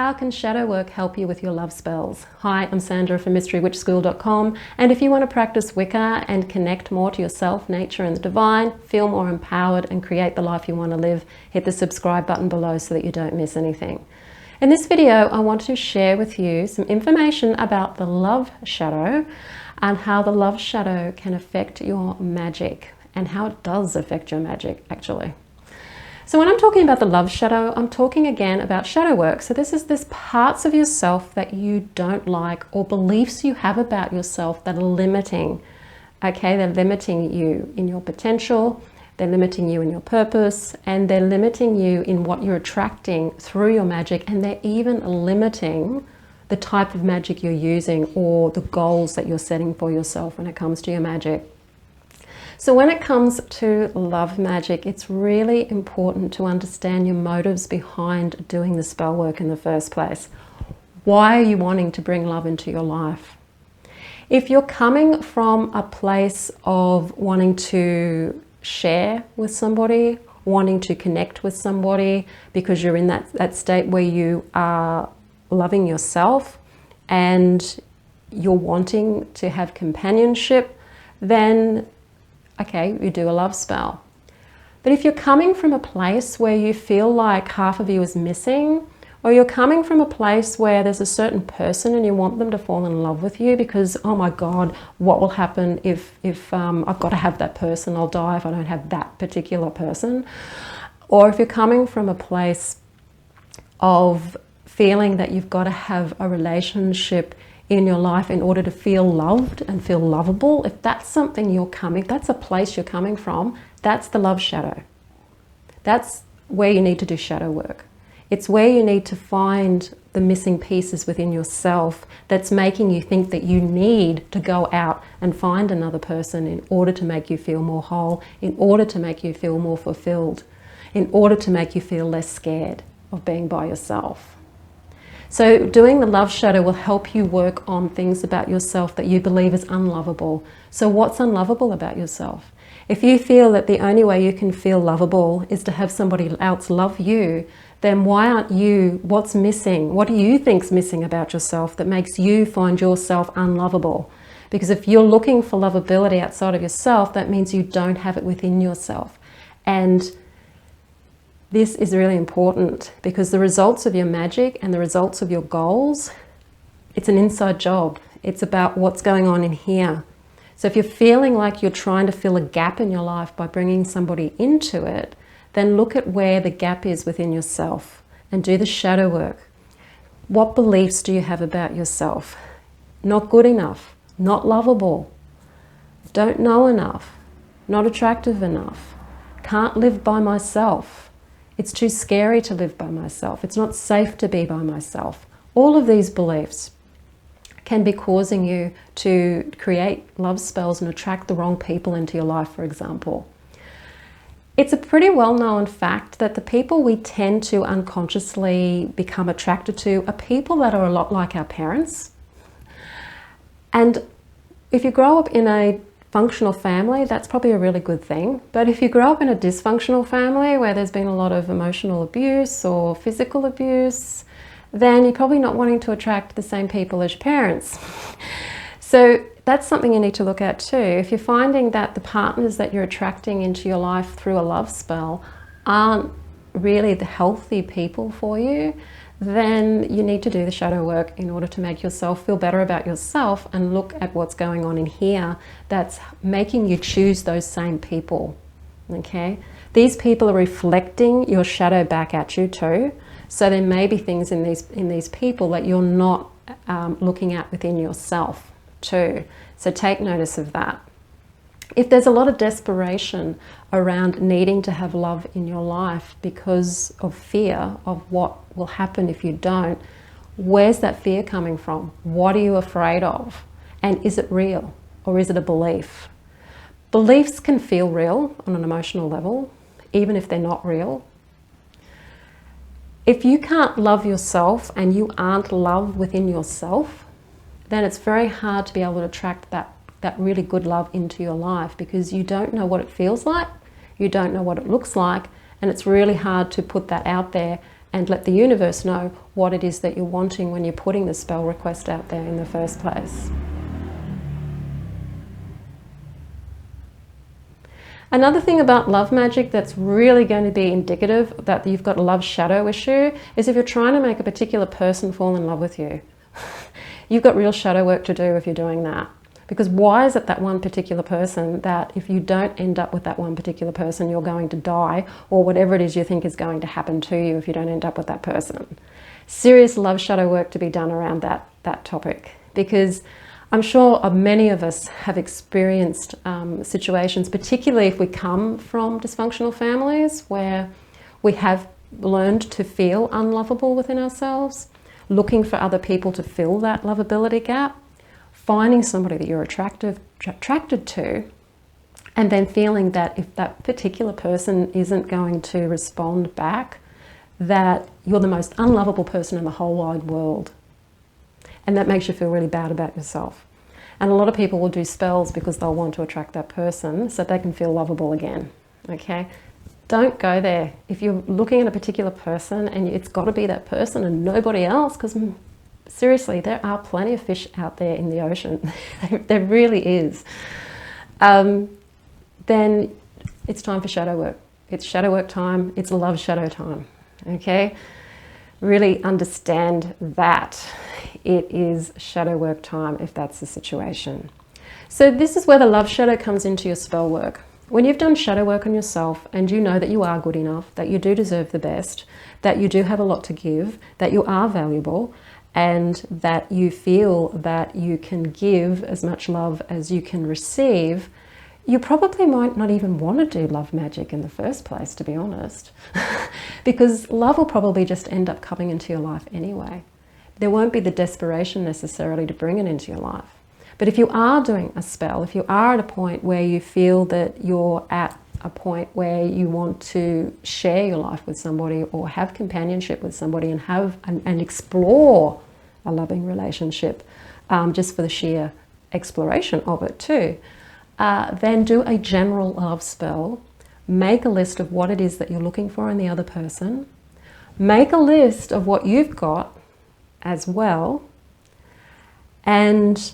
How can shadow work help you with your love spells? Hi, I'm Sandra from mysterywitchschool.com, and if you want to practice Wicca and connect more to yourself, nature and the divine, feel more empowered and create the life you want to live, hit the subscribe button below so that you don't miss anything. In this video, I want to share with you some information about the love shadow and how the love shadow can affect your magic and how it does affect your magic actually. So when I'm talking about the love shadow, I'm talking again about shadow work. So this is parts of yourself that you don't like or beliefs you have about yourself that are limiting. Okay, they're limiting you in your potential, they're limiting you in your purpose, and they're limiting you in what you're attracting through your magic, and they're even limiting the type of magic you're using or the goals that you're setting for yourself when it comes to your magic. So when it comes to love magic, it's really important to understand your motives behind doing the spell work in the first place. Why are you wanting to bring love into your life? If you're coming from a place of wanting to share with somebody, wanting to connect with somebody because you're in that state where you are loving yourself and you're wanting to have companionship, then okay, you do a love spell. But if you're coming from a place where you feel like half of you is missing, or you're coming from a place where there's a certain person and you want them to fall in love with you because, oh my God, what will happen if I've got to have that person, I'll die if I don't have that particular person. Or if you're coming from a place of feeling that you've got to have a relationship in your life in order to feel loved and feel lovable, if that's something that's a place you're coming from, that's the love shadow. That's where you need to do shadow work. It's where you need to find the missing pieces within yourself that's making you think that you need to go out and find another person in order to make you feel more whole, in order to make you feel more fulfilled, in order to make you feel less scared of being by yourself. So doing the love shadow will help you work on things about yourself that you believe is unlovable. So what's unlovable about yourself? If you feel that the only way you can feel lovable is to have somebody else love you, then why aren't you, what's missing? What do you think's missing about yourself that makes you find yourself unlovable? Because if you're looking for lovability outside of yourself, that means you don't have it within yourself. And this is really important because the results of your magic and the results of your goals, it's an inside job. It's about what's going on in here. So if you're feeling like you're trying to fill a gap in your life by bringing somebody into it, then look at where the gap is within yourself and do the shadow work. What beliefs do you have about yourself? Not good enough, not lovable, don't know enough, not attractive enough, can't live by myself. It's too scary to live by myself. It's not safe to be by myself. All of these beliefs can be causing you to create love spells and attract the wrong people into your life, for example. It's a pretty well-known fact that the people we tend to unconsciously become attracted to are people that are a lot like our parents. And if you grow up in a functional family, that's probably a really good thing. But if you grow up in a dysfunctional family where there's been a lot of emotional abuse or physical abuse, then you're probably not wanting to attract the same people as your parents. So that's something you need to look at too. If you're finding that the partners that you're attracting into your life through a love spell aren't really the healthy people for you, then you need to do the shadow work in order to make yourself feel better about yourself and look at what's going on in here that's making you choose those same people. Okay? These people are reflecting your shadow back at you too. So there may be things in these people that you're not looking at within yourself too. So take notice of that. If there's a lot of desperation around needing to have love in your life because of fear of what will happen if you don't, where's that fear coming from? What are you afraid of? And is it real or is it a belief? Beliefs can feel real on an emotional level, even if they're not real. If you can't love yourself and you aren't love within yourself, then it's very hard to be able to attract that really good love into your life because you don't know what it feels like, you don't know what it looks like, and it's really hard to put that out there and let the universe know what it is that you're wanting when you're putting the spell request out there in the first place. Another thing about love magic that's really going to be indicative that you've got a love shadow issue is if you're trying to make a particular person fall in love with you. You've got real shadow work to do if you're doing that. Because why is it that one particular person that if you don't end up with that one particular person, you're going to die, or whatever it is you think is going to happen to you if you don't end up with that person? Serious love shadow work to be done around that topic, because I'm sure many of us have experienced situations, particularly if we come from dysfunctional families, where we have learned to feel unlovable within ourselves, looking for other people to fill that lovability gap, finding somebody that you're attracted to, and then feeling that if that particular person isn't going to respond back, that you're the most unlovable person in the whole wide world. And that makes you feel really bad about yourself. And a lot of people will do spells because they'll want to attract that person so they can feel lovable again, okay? Don't go there. If you're looking at a particular person and it's got to be that person and nobody else, because seriously, there are plenty of fish out there in the ocean. There really is. Then it's time for shadow work. It's shadow work time. It's love shadow time, okay? Really understand that it is shadow work time if that's the situation. So this is where the love shadow comes into your spell work. When you've done shadow work on yourself and you know that you are good enough, that you do deserve the best, that you do have a lot to give, that you are valuable, and that you feel that you can give as much love as you can receive, you probably might not even want to do love magic in the first place, to be honest, because love will probably just end up coming into your life anyway. There won't be the desperation necessarily to bring it into your life. But if you are doing a spell, if you are at a point where you feel that you're at a point where you want to share your life with somebody or have companionship with somebody and have and explore a loving relationship, just for the sheer exploration of it too, then do a general love spell. Make a list of what it is that you're looking for in the other person. Make a list of what you've got as well, and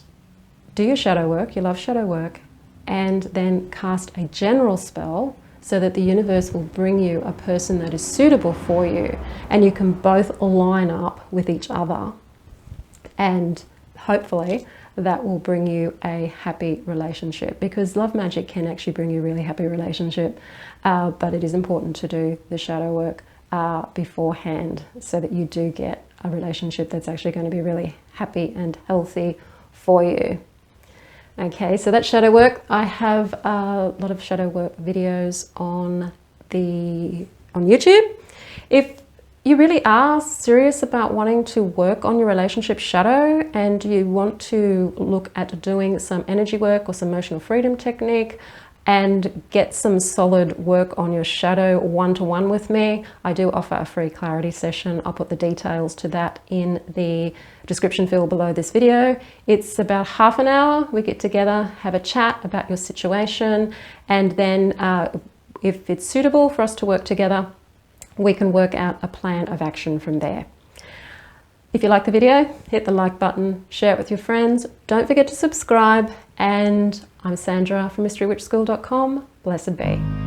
do your shadow work, your love shadow work, and then cast a general spell so that the universe will bring you a person that is suitable for you and you can both line up with each other, and hopefully that will bring you a happy relationship, because love magic can actually bring you a really happy relationship, but it is important to do the shadow work beforehand so that you do get a relationship that's actually going to be really happy and healthy for you. Okay, so that's shadow work. I have a lot of shadow work videos on YouTube. If you really are serious about wanting to work on your relationship shadow and you want to look at doing some energy work or some emotional freedom technique and get some solid work on your shadow one-to-one with me, I do offer a free clarity session. I'll put the details to that in the description field below this video. It's about half an hour. We get together, have a chat about your situation, and then if it's suitable for us to work together, we can work out a plan of action from there. If you like the video, hit the like button, share it with your friends. Don't forget to subscribe, and I'm Sandra from MysteryWitchSchool.com. Blessed be.